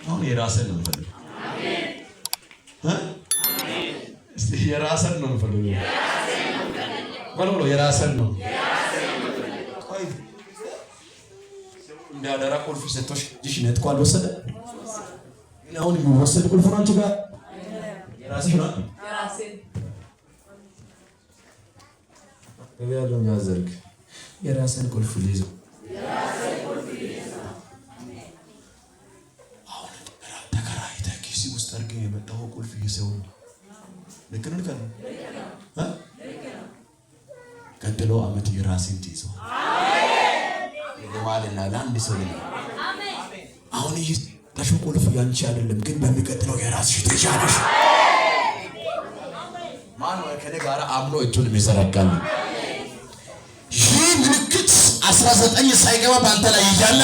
አሁን የራስን ነው ፈልግ እስቲ የራስን ነው ፈልግ ወሎ የራስን ነው ቆይ እንዳደራ ቁልፍ ሰጥቶሽ ዲሽ ነጥቋል ወሰደ አሁን የሚወሰድ ቁልፍ ነው አንቺ ጋር የራስሽ ነው የራሴ ያለው ያዘርክ የራስን ቁልፍ ይዞ አሁን ተከራይተህ ኪስ ውስጥ አድርገህ የመጣው ቁልፍ ይዘው ልክ ነው ቀጥሎ አመት የራስን ትይዞ ለማለና ለአንድ ሰው ነው አሁን ይህ ቁልፍ ያንቺ አይደለም ግን በሚቀጥለው የራስሽ ትይዣለሽ ማን ነው ከኔ ጋር አምኖ እጁን የሚዘረጋል ይህ ምልክት 19 ሳይገባ ባንተ ላይ ይያለ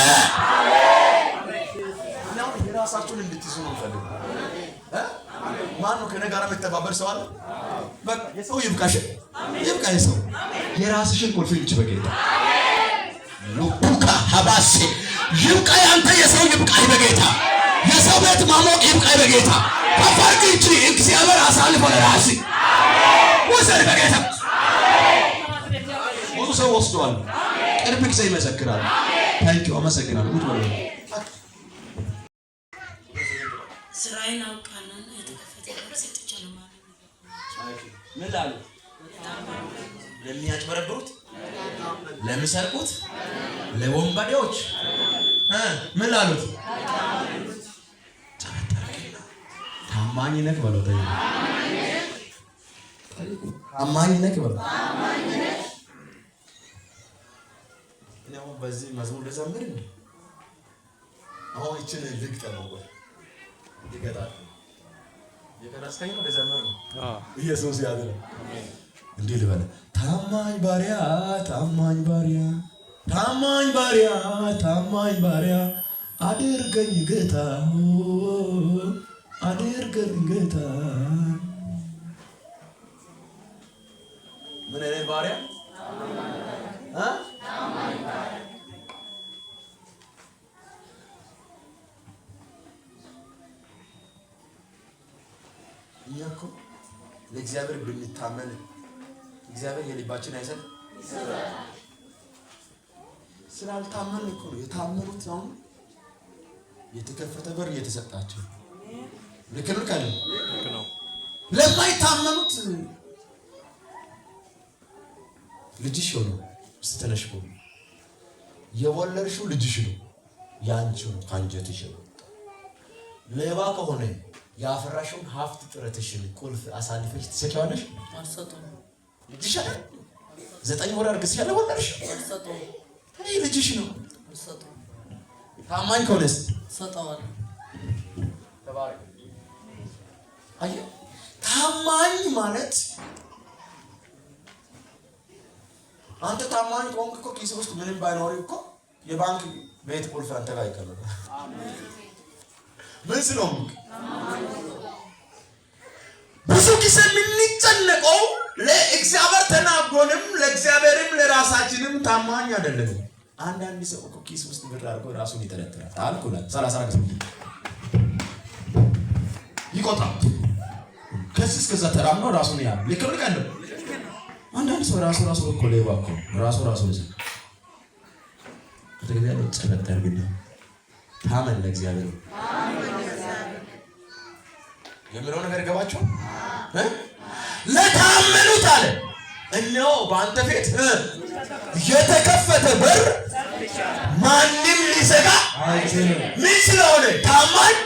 ነው የራሳችሁን እንድትይዙ ነው ፈልጉ ማን ነው ከኔ ጋር መተባበር ሰው አለ በቃ የሰው ይብቃሽ ይብቃ የሰው የራስሽን ቁልፍ እንጂ በጌታ ሉካ ሀባሴ ይብቃ ያንተ የሰው ይብቃ በጌታ የሰው ቤት ማሞቅ ይብቃ በጌታ ከፈርክ እንጂ እግዚአብሔር አሳልፎ ለራሲ ወሰደ በጌታ ብዙ ሰው ወስዷል ቅርብ ጊዜ ይመሰክራል ታንኪው አመሰግናለሁ ጉድ ወለ ስራዬን አውቃለሁ የተከፈተ በር ሰጥቻለሁ ማለት ነው ምን ላሉ ለሚያጭበረብሩት ለሚሰርቁት ለወንበዴዎች ምን ላሉት ታማኝ ነህ በለው ታማኝ ነህ በለው ነው በዚህ መዝሙር ለዘምር እንዴ አሁን እቺን ልግጠመው ወይ ይገጣል የከራስከኝ ነው ለዘምር ነው ኢየሱስ ያድነ እንዴ ልበለ ታማኝ ባሪያ ታማኝ ባሪያ ታማኝ ባሪያ ታማኝ ባሪያ አድርገኝ ጌታ አድርገኝ ጌታ ምን አይነት ባሪያ ታማኝ ባሪያ እያኮ ለእግዚአብሔር ብንታመን እግዚአብሔር የልባችን አይሰጥ ስላልታመን እኮ ነው የታመኑት አሁን የተከፈተ በር እየተሰጣቸው ልክ ነው ለማይታመኑት ልጅሽ ነው ስትነሽ ነው የወለድሽው ልጅሽ ነው ያንቺው ካንጀትሽ ነው ሌባ ከሆነ ያፈራሽውን ሀብት ጥረትሽን ቁልፍ አሳልፈሽ ትሰጪዋለሽ አልሰጠም ልጅሽ አይደል 9 ወር አርግስ ያለ ወለድሽ አልሰጠም ይሄ ልጅሽ ነው አልሰጠም ታማኝ ከሆነስ ሰጠዋል ተባረክ አየ ታማኝ ማለት አንተ ታማኝ ከሆንክ እኮ ኪስ ውስጥ ምንም ባይኖር እኮ የባንክ ቤት ቁልፍ አንተ ጋር ይቀመጣል አሜን ምን ስለሆንክ ብዙ ጊዜ የምንጨነቀው ለእግዚአብሔር ተናግሮንም ለእግዚአብሔርም ለራሳችንም ታማኝ አይደለም አንዳንድ ሰው እኮ ኪስ ውስጥ ብር አድርጎ ራሱን ይተረትራል ታልኩላል 30 አርግ ይቆጣል ከዚህ እስከዛ ተራምኖ ራሱን ያለ ልክልካለ አንዳንድ ሰው ራሱ እኮ ሌባ እኮ ራሱ ነው ተገቢያለው ጸበጣር ግን ታመን ለእግዚአብሔር የምለው ነገር ገባችሁ ለታመኑት አለ እነሆ በአንተ ፊት የተከፈተ በር ማንም ሊዘጋ አይችልም ምን ስለሆነ ታማኝ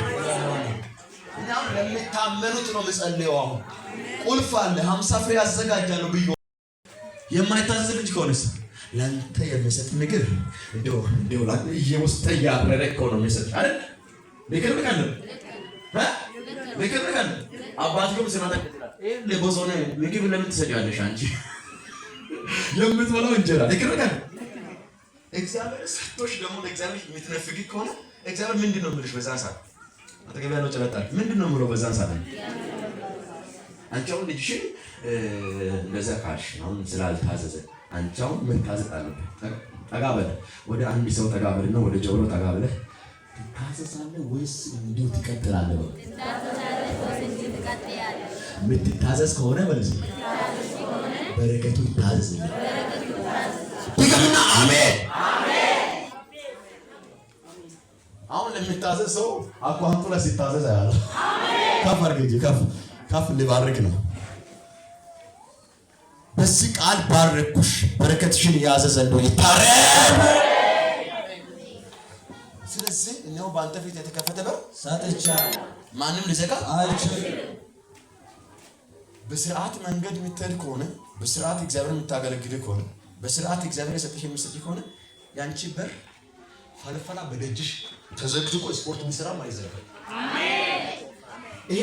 እናው ለምታመኑት ነው መጸለዩ አሁን ቁልፍ አለ 50 ፍሬ አዘጋጃለሁ ብዬ የማይታዘዝ ልጅ ከሆነስ ለአንተ የሚሰጥ ምግብ እንደው ለየውስጥ ያብረረ እኮ ነው የሚሰጥ አይደል ለከልከለ ለከልከለ አባትኩም ስናታ ለቦዞነ ምግብ ለምን ትሰጫለሽ አንቺ የምትበላው እንጀራ ለከልከለ እግዚአብሔር ሰጥቶሽ ደግሞ ለእግዚአብሔር የምትነፍጊ ከሆነ እግዚአብሔር ምንድነው የምልሽ በዛን ሰዓት አጠገብ ያለው ጨለጣል ምንድነው የምለው በዛን ሰዓት አንቺው ልጅሽ እንደዛ ካልሽ አሁን ስላልታዘዘ አንቺው መታዘዝ አለበት ጠጋበለ ወደ አንድ ሰው ጠጋበልና ወደ ጆሮ ጠጋበለ ትታዘዛለህ ወይስ እንዲሁ ትቀጥላለህ? የምትታዘዝ ከሆነ መልስ በረከቱ ይታዘዝልህ። ድገምና አሜን። አሁን ለሚታዘዝ ሰው አኳንቱ ላይ ሲታዘዝ አያለ ከፍ አድርግ ከፍ ሊባርክ ነው። በዚህ ቃል ባረኩሽ፣ በረከትሽን የያዘ ዘንዶ ይታረም። ስለዚህ እኛው በአንተ ፊት የተከፈተ በር ሰጥቻለሁ፣ ማንም ሊዘጋ አይችልም። በስርዓት መንገድ የምትሄድ ከሆነ፣ በስርዓት እግዚአብሔር የምታገለግል ከሆነ፣ በስርዓት እግዚአብሔር የሰጠሽ የምትሰጪ ከሆነ ያንቺ በር ፈልፈላ በደጅሽ ተዘግዝቆ ስፖርት የሚሰራ አይዘጋም።